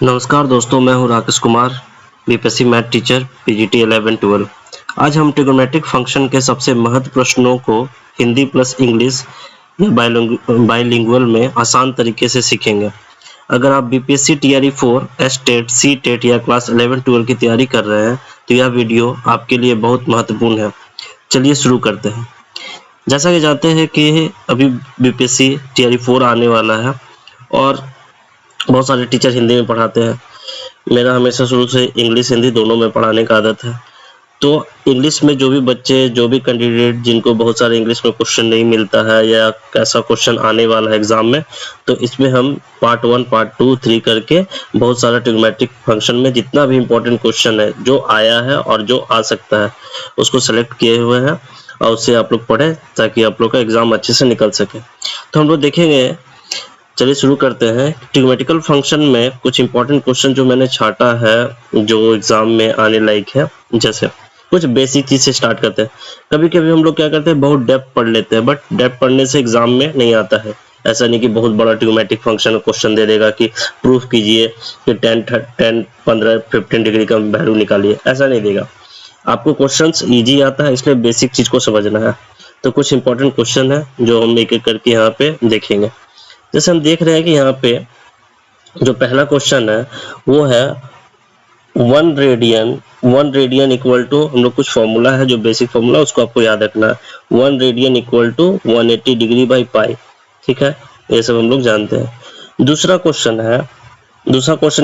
नमस्कार दोस्तों, मैं हूं Rakesh Kumar, BPSC math teacher PGT 11-12। आज हम ट्रिग्नोमेट्रिक फंक्शन के सबसे महत्वपूर्ण प्रश्नों को हिंदी प्लस इंग्लिश या बाइलिंगुअल में आसान तरीके से सीखेंगे। अगर आप बीपीएससी टीआरई 4, एसटेट, सीटेट या क्लास 11-12 की तैयारी कर रहे हैं तो यह वीडियो आपके लिए बहुत महत्वपूर्ण है। चलिए शुरू करते हैं। जैसा कि जानते हैं कि अभी बीपीएससी टीआरई 4 आने वाला है और बहुत सारे टीचर हिंदी में पढ़ाते हैं। मेरा हमेशा शुरू से इंग्लिश हिंदी दोनों में पढ़ाने का आदत है। तो इंग्लिश में जो भी बच्चे, जो भी कैंडिडेट जिनको बहुत सारे इंग्लिश में क्वेश्चन नहीं मिलता है या कैसा क्वेश्चन आने वाला है एग्जाम में, तो इसमें हम पार्ट 1, पार्ट 2, 3 करके बहुत सारा ट्रिग्नोमेट्रिक फंक्शन में जितना भी इम्पोर्टेंट क्वेश्चन है, जो आया है और जो आ सकता है, उसको सेलेक्ट किए हुए हैं और उससे आप लोग पढ़ें ताकि आप लोग का एग्जाम अच्छे से निकल सके। तो हम लोग देखेंगे, चलिए शुरू करते हैं। ट्रिग्नोमेट्रिकल फंक्शन में कुछ इंपॉर्टेंट क्वेश्चन जो मैंने छाटा है जो एग्जाम में आने लायक है। जैसे कुछ बेसिक चीज से स्टार्ट करते हैं। कभी कभी हम लोग क्या करते हैं, बहुत डेप्थ पढ़ लेते हैं, बट डेप्थ पढ़ने से एग्जाम में नहीं आता है। ऐसा नहीं कि बहुत बड़ा ट्रिग्नोमेट्रिक फंक्शन क्वेश्चन दे देगा कि प्रूफ कीजिए कि 10, 15, 15 डिग्री का वैल्यू निकालिए, ऐसा नहीं देगा। आपको क्वेश्चंस इजी आता है, इसलिए बेसिक चीज को समझना है। तो कुछ इंपॉर्टेंट क्वेश्चन है जो हम एक एक करके यहाँ पे देखेंगे। जैसे हम देख रहे हैं कि यहाँ पे जो पहला क्वेश्चन है वो है 1 रेडियन इक्वल टू, हम लोग कुछ फॉर्मूला है जो बेसिक फॉर्मूला, उसको आपको याद रखना है। 1 radian equal to 180 degree by pi. ठीक है, ये सब हम लोग जानते हैं। दूसरा क्वेश्चन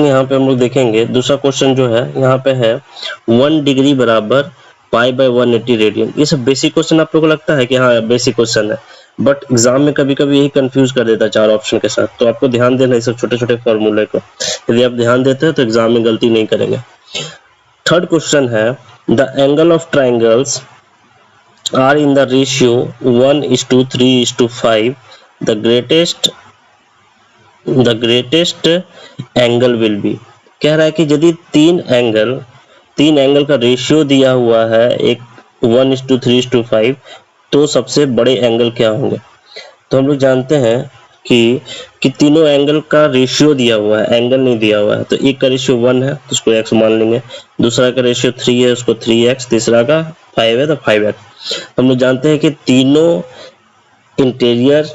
यहाँ पे हम लोग देखेंगे। दूसरा क्वेश्चन जो है यहाँ पे है 1 डिग्री बराबर पाई बाई 180 रेडियन। ये सब बेसिक क्वेश्चन आप लोगों को लगता है कि हाँ बेसिक क्वेश्चन है, बट एग्जाम में कभी कभी यही कंफ्यूज कर देता है 4 ऑप्शन के साथ। तो आपको ध्यान देना है सब छोटे छोटे फॉर्मूले को। यदि आप ध्यान देते हैं तो एग्जाम में गलती नहीं करेंगे। थर्ड क्वेश्चन है the angle of triangles are in the ratio 1:3:5, the greatest angle will be. कह रहा है कि यदि तीन एंगल का रेशियो दिया हुआ है एक 1:3:5, तो सबसे बड़े एंगल क्या होंगे। तो हम लोग जानते हैं कि तीनों एंगल का रेशियो दिया हुआ है, एंगल नहीं दिया हुआ है। तो एक का रेशियो 1 है तो उसको x मान लेंगे, दूसरा का रेशियो 3 है उसको 3x, तीसरा का 5 है तो 5x। हम लोग जानते हैं कि तीनों इंटीरियर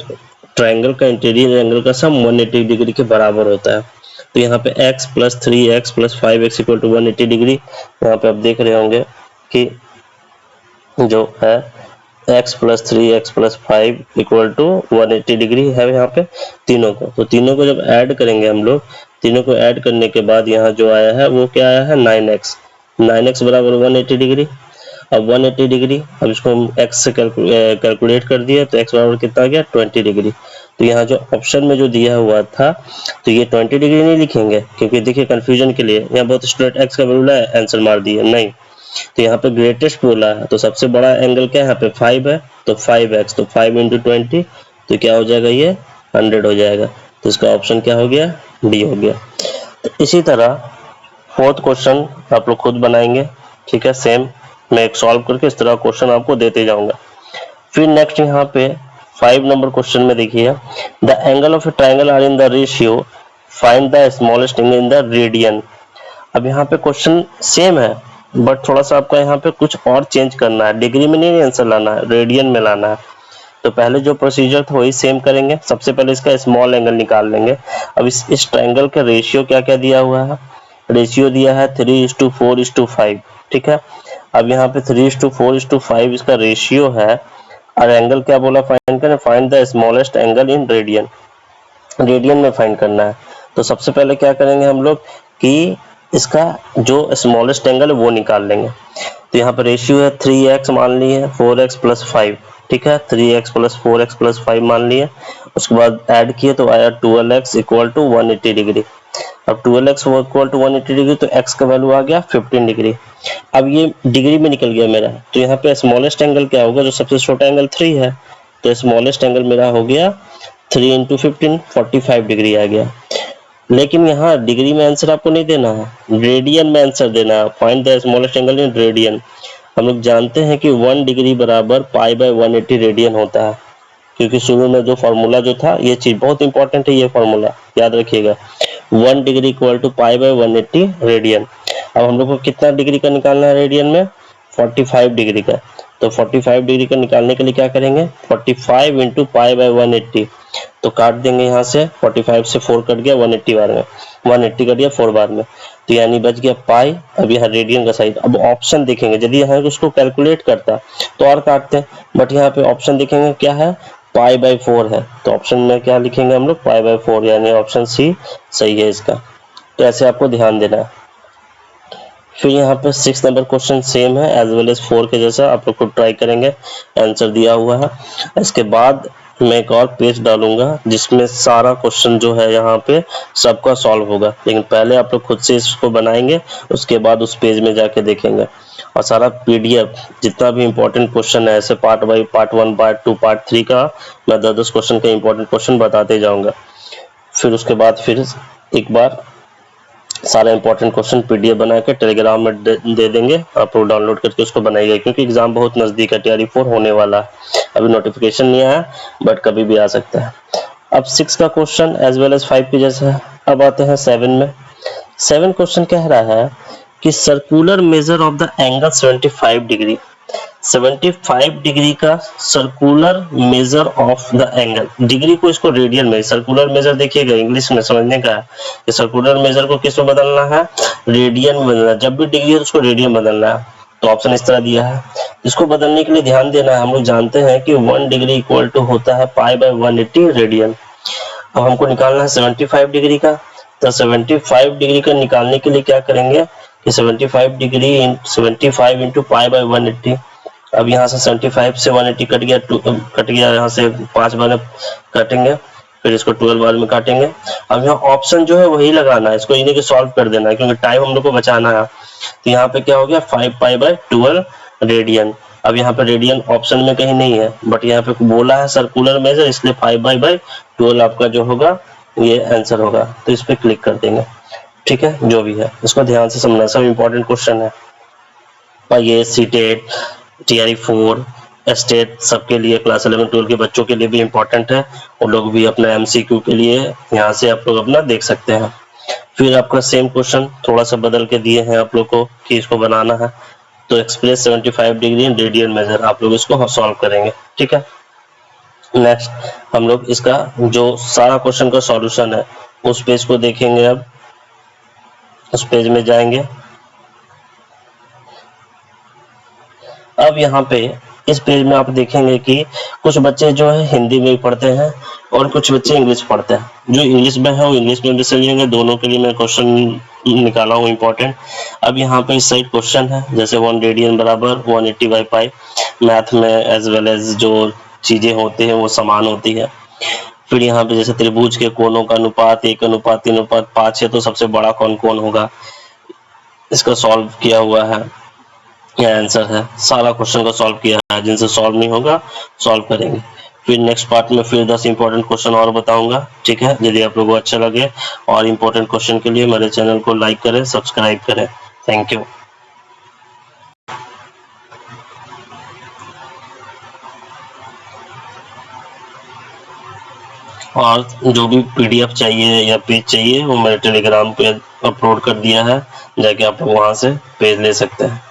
ट्रायंगल का इंटीरियर एंगल का सम 180 डिग्री के बराबर होता है। तो यहाँ पे x + 3x + 5x = 180 डिग्री। यहाँ पे आप देख रहे होंगे कि जो है x + 3x + 5 = 180 डिग्री है यहाँ पे तीनों को। तो तीनों को जब ऐड करेंगे हम लोग, तीनों को ऐड करने के बाद यहाँ जो आया है वो क्या आया है 9x बराबर 180 डिग्री। अब 180 डिग्री, अब इसको हम x से कैलकुलेट कर दिया तो x बराबर कितना आ गया 20 डिग्री। तो यहाँ जो ऑप्शन में जो दिया हुआ था तो ये 20 डिग्री नहीं लिखेंगे, क्योंकि देखिए कंफ्यूजन के लिए यहाँ बहुत स्टूडेंट x का वैल्यू है आंसर मार दिए, नहीं। तो यहाँ पे ग्रेटेस्ट बोला है तो सबसे बड़ा एंगल क्या है, यहाँ पे 5 है तो 5x, तो 5 × 20 तो क्या हो जाएगा, ये 100 हो जाएगा। तो इसका ऑप्शन क्या हो गया, डी हो गया। तो इसी तरह फोर्थ क्वेश्चन आप लोग खुद बनाएंगे। ठीक है, सेम मैं एक सॉल्व करके इस तरह क्वेश्चन आपको देते जाऊंगा। फिर नेक्स्ट यहाँ पे 5 नंबर क्वेश्चन में देखिए, the angle of a triangle are in the ratio, find the smallest angle in the radian. अब यहाँ पे क्वेश्चन सेम है बट थोड़ा सा आपका यहाँ पे कुछ और चेंज करना है, डिग्री में नहीं आंसर लाना है, रेडियन में लाना है। तो पहले जो प्रोसीजर था वही सेम करेंगे। सबसे पहले इसका स्मॉल एंगल निकाल लेंगे। अब इस ट्रायंगल का रेशियो क्या क्या दिया हुआ है, रेशियो दिया है 3:4:5। ठीक है, अब यहाँ पे 3:4:5 इसका रेशियो है और एंगल क्या बोला फाइंड करें, find the smallest angle in radian, radian में फाइंड करना है। तो सबसे पहले क्या करेंगे हम लोग कि इसका जो स्मॉलेस्ट एंगल है वो निकाल लेंगे। तो यहाँ पर रेशियो है 3x मान लिए, 4x + 5। ठीक है, 3x + 4x + 5 मान लिए। उसके बाद ऐड किए तो आया 12x = 180 डिग्री। अब 12x = 180 डिग्री तो x का वैल्यू आ गया 15 डिग्री। अब ये डिग्री में निकल गया मेरा, तो यहाँ पे स्मॉलेस्ट एंगल क्या होगा, जो सबसे छोटा एंगल 3 है, तो स्मॉलेस्ट एंगल मेरा हो गया 3 × 15 45 डिग्री आ गया। लेकिन यहाँ डिग्री में आंसर आपको नहीं देना है, रेडियन में आंसर देना है। Find the smallest angle in radian. हम लोग जानते हैं कि 1 डिग्री बराबर π/180 रेडियन होता है, क्योंकि शुरू में जो फॉर्मूला जो था, ये चीज बहुत इंपॉर्टेंट है, ये फॉर्मूला याद रखिएगा। 1 degree equal to pi by 180 radian. अब हम लोग को कितना डिग्री का निकालना है रेडियन में, 45 डिग्री का। तो 45 डिग्री का निकालने के लिए क्या करेंगे, 45 इंटू पाई बाय 180, तो काट देंगे यहाँ से, 45 से 4 कट गया, 180 बार में, 180 कट गया 4 बार में, तो यानी बच गया पाई। अब यहाँ रेडियन का साइड, अब ऑप्शन देखेंगे, यदि यहाँ उसको कैलकुलेट करता तो और काटते हैं, बट यहाँ पे ऑप्शन देखेंगे क्या है, पाई बाय 4 है, तो ऑप्शन में क्या लिखेंगे हम लोग, पाई बाय 4, यानी ऑप्शन सी सही है इसका। तो ऐसे आपको ध्यान देना है। फिर यहाँ पे 6 नंबर क्वेश्चन सेम है एज वेल एज 4 के जैसा, आप लोग को ट्राई करेंगे, आंसर दिया हुआ है। इसके बाद मैं एक और पेज डालूंगा जिसमें सारा क्वेश्चन जो है यहाँ पे सबका सॉल्व होगा, लेकिन पहले आप लोग खुद से इसको बनाएंगे, उसके बाद उस पेज में जाके देखेंगे। और सारा पीडीएफ जितना भी इंपॉर्टेंट क्वेश्चन है, ऐसे part by part 1, part 2, part 3 का मैं 10 क्वेश्चन का इंपॉर्टेंट क्वेश्चन बताते जाऊंगा। फिर उसके बाद फिर एक बार सारा इंपॉर्टेंट क्वेश्चन पीडीएफ बना के टेलीग्राम में दे देंगे, आप लोग डाउनलोड करके उसको बनाइएगा, क्योंकि एग्जाम बहुत नजदीक है, TRE 4 होने वाला है। अभी नोटिफिकेशन नहीं आया, बट कभी भी आ सकता है। अब 6 का क्वेश्चन एज वेल एज 5 के जैसा है। अब आते हैं 7 में। 7 क्वेश्चन कह रहा है कि circular measure of the angle 75 degree, 75 degree का circular measure of the angle, degree को इसको रेडियन में, सर्कुलर मेजर देखिएगा इंग्लिश में समझने का है कि सर्कुलर मेजर को किस में बदलना है, रेडियन में बदलना है। जब भी डिग्री है तो उसको रेडियन बदलना है, तो ऑप्शन इस तरह दिया है। इसको बदलने के लिए ध्यान देना है, हम लोग जानते हैं कि 1 डिग्री इक्वल टू होता है पाई बाय 180 रेडियन। अब हमको निकालना है 75 डिग्री का, तो 75 डिग्री का निकालने के लिए क्या करेंगे कि 75 डिग्री 75 इंटू पाई बाय 180। अब यहाँ से 75 से 180 कट गया, यहाँ से 5 बार काटेंगे, फिर इसको 12 बार में काटेंगे। अब यहाँ ऑप्शन जो है वही लगाना है, इसको इन्हीं के सॉल्व कर देना है, क्योंकि टाइम हम लोग को बचाना है। तो यहाँ पे क्या हो गया, 5 पाई बाय 12 रेडियन। अब यहाँ पे रेडियन ऑप्शन में कहीं नहीं है, बट यहाँ पे बोला है सर्कुलर मेजर, इसलिए 5 पाई बाय 12 आपका जो होगा ये आंसर होगा। तो इस पे क्लिक कर देंगे, ठीक है, जो भी है इसको ध्यान से समझना, सब इंपॉर्टेंट क्वेश्चन है। ये सीटेट, TRE 4, स्टेट सबके लिए, क्लास 11-12 के बच्चों के लिए भी इम्पोर्टेंट है, और लोग भी अपना MCQ के लिए यहाँ से आप लोग अपना देख सकते हैं। फिर आपका सेम क्वेश्चन थोड़ा सा बदल के दिए हैं आप लोग को कि इसको बनाना है, तो express 75 degree in radian major, आप लोग इसको सॉल्व करेंगे, ठीक है। नेक्स्ट हम लोग इसका जो सारा क्वेश्चन का सॉल्यूशन है उस पेज को देखेंगे। अब उस पेज में जाएंगे। अब यहाँ पे इस पेज में आप देखेंगे कि कुछ बच्चे जो है हिंदी में पढ़ते हैं और कुछ बच्चे इंग्लिश पढ़ते हैं। जो इंग्लिश में है वो इंग्लिश में भी समझेंगे, दोनों के लिए मैं क्वेश्चन निकाला हूँ इंपॉर्टेंट। अब यहाँ पे इस साइड क्वेश्चन है, जैसे 1 रेडियन बराबर 180 बाई पाई। मैथ में एज वेल एज जो चीजें होती हैं वो समान होती है। फिर यहाँ पे जैसे त्रिभुज के कोणों का अनुपात 1:3:5 है, तो सबसे बड़ा कौन कौन होगा, इसका सॉल्व किया हुआ है, यह आंसर है। सारा क्वेश्चन को सॉल्व किया है, जिनसे सॉल्व नहीं होगा सॉल्व करेंगे। फिर नेक्स्ट पार्ट में फिर 10 इंपॉर्टेंट क्वेश्चन और बताऊंगा, ठीक है। यदि आप लोगों को अच्छा लगे और इंपॉर्टेंट क्वेश्चन के लिए मेरे चैनल को लाइक करें, सब्सक्राइब करें। Thank you. और जो भी PDF चाहिए या पेज चाहिए वो मेरे टेलीग्राम पे अपलोड कर दिया है, जाके आप लोग वहां से पेज ले सकते हैं।